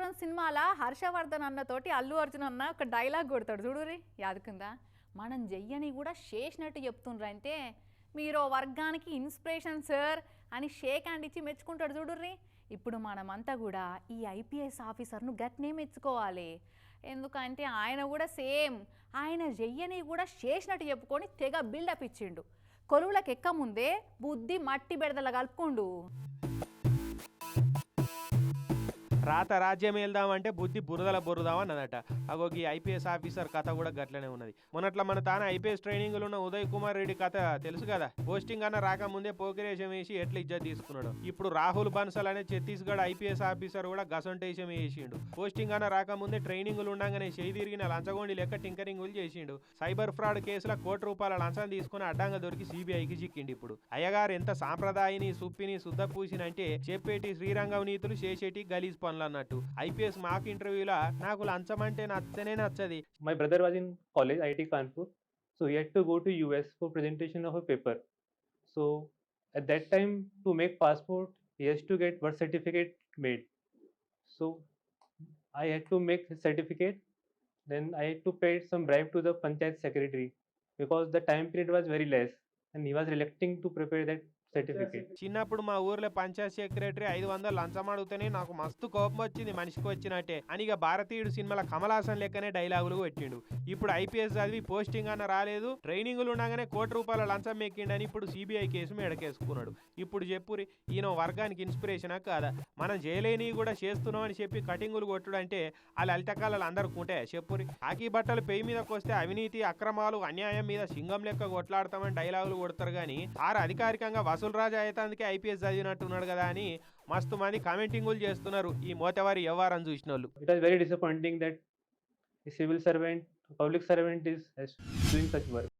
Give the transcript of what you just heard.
రామాపురం సినిమాల హర్షవర్ధన్ అన్నతోటి అల్లు అర్జున్ అన్న ఒక డైలాగ్ కొడతాడు చూడురి యాదకుందా. మనం చెయ్యని కూడా చేసినట్టు చెప్తుండ్రంటే మీరు వర్గానికి ఇన్స్పిరేషన్ సార్ అని షేక్ హ్యాండ్ ఇచ్చి మెచ్చుకుంటాడు చూడుర్రి. ఇప్పుడు మనమంతా కూడా ఈ ఐపీఎస్ ఆఫీసర్ను గట్నే మెచ్చుకోవాలి. ఎందుకంటే ఆయన కూడా సేమ్ ఆయన చెయ్యని కూడా చేసినట్టు చెప్పుకొని తెగ బిల్డప్ ఇచ్చిండు. కొలువులకు ఎక్క ముందే బుద్ధి మట్టి బెడదల కలుపుకుండు. రాత రాజ్యం వెళ్దామంటే బుద్ధి బురదల బురదాం అన్నదట. అగో ఈ ఐపీఎస్ ఆఫీసర్ కథ కూడా గట్లనే ఉన్నది. మొన్నట్ల మన తాను ఐపీఎస్ ట్రైనింగ్లో ఉన్న ఉదయ్ కుమార్ రెడ్డి కథ తెలుసు కదా. పోస్టింగ్ అన్న రాకముందే పోకిరేషం వేసి ఎట్లా ఇజ్జత్ తీసుకున్నాడు. ఇప్పుడు రాహుల్ బన్సల్ అనే ఛత్తీస్గఢ్ ఐపీఎస్ ఆఫీసర్ కూడా గసంటేషం వేసిండు. పోస్టింగ్ అన్న రాకముందే ట్రైనింగ్లు ఉండగానే చేయి తిరిగిన లంచగొండి లెక్క టింకరింగులు చేసిండు. సైబర్ ఫ్రాడ్ కేసులో ₹1 లంచం తీసుకుని అడ్డంగా దొరికి సిబిఐకి చిక్కిండు. ఇప్పుడు అయ్యగారు ఎంత సాంప్రదాయని సుప్పిని శుద్ధ పూసినంటే చెప్పేటి శ్రీరంగం నీతులు చేసేటి గలీజ్ పనులు అన్నట్టు. ఐపీఎస్ మాక్ ఇంటర్వ్యూలా నాకు లంచం అంటే నచ్చనే నచ్చది. My brother was in college, IIT Kanpur, so he had to go to US for presentation of a paper. So at that time, to make passport, he has to get birth certificate made. So I had to make his certificate. Then I had to pay some bribe to the panchayat secretary because the time period was very less, and he was reluctant to prepare that certificate. చిన్నప్పుడు మా ఊర్లో Panchayat secretary 500 లంచం అడిగితేనే నాకు మస్తు కోపం వచ్చింది. మనిషికి వచ్చినట్టే అనిగా భారతీయుడు సినిమాల కమల్ హాసన్ లెక్కనే డైలాగులు పెట్టిండు. ఇప్పుడు ఐపీఎస్ చదివి పోస్టింగ్ అన్న రాలేదు, ట్రైనింగ్లు ఉండగానే ₹1 లంచం మెక్కిండని ఇప్పుడు సిబిఐ కేసు మెడకేసుకున్నాడు. ఇప్పుడు చెప్పురి ఈయన వర్గానికి ఇన్స్పిరేషనా కాదా? మనం చేయలేని కూడా చేస్తున్నాం అని చెప్పి కటింగులు కొట్టుడు అంటే ఆ లలితకాలలు అందరికి ఉంటాయా చెప్పురి? ఆకీ బట్టలు పెయి మీదకి వస్తే అవినీతి అక్రమాలు అన్యాయం మీద సింగం లెక్క కొట్లాడతామని డైలాగులు కొడతారు కానీ అధికారికంగా వసూలు రాజా అయితే అందుకే ఐపీఎస్ చదివినట్టున్నాడు కదా అని మస్తు మంది కామెంటింగులు చేస్తున్నారు ఈ మోతవారి వ్యవహారం చూసిన వాళ్ళు. It was very disappointing that a civil servant, a public servant is doing such work.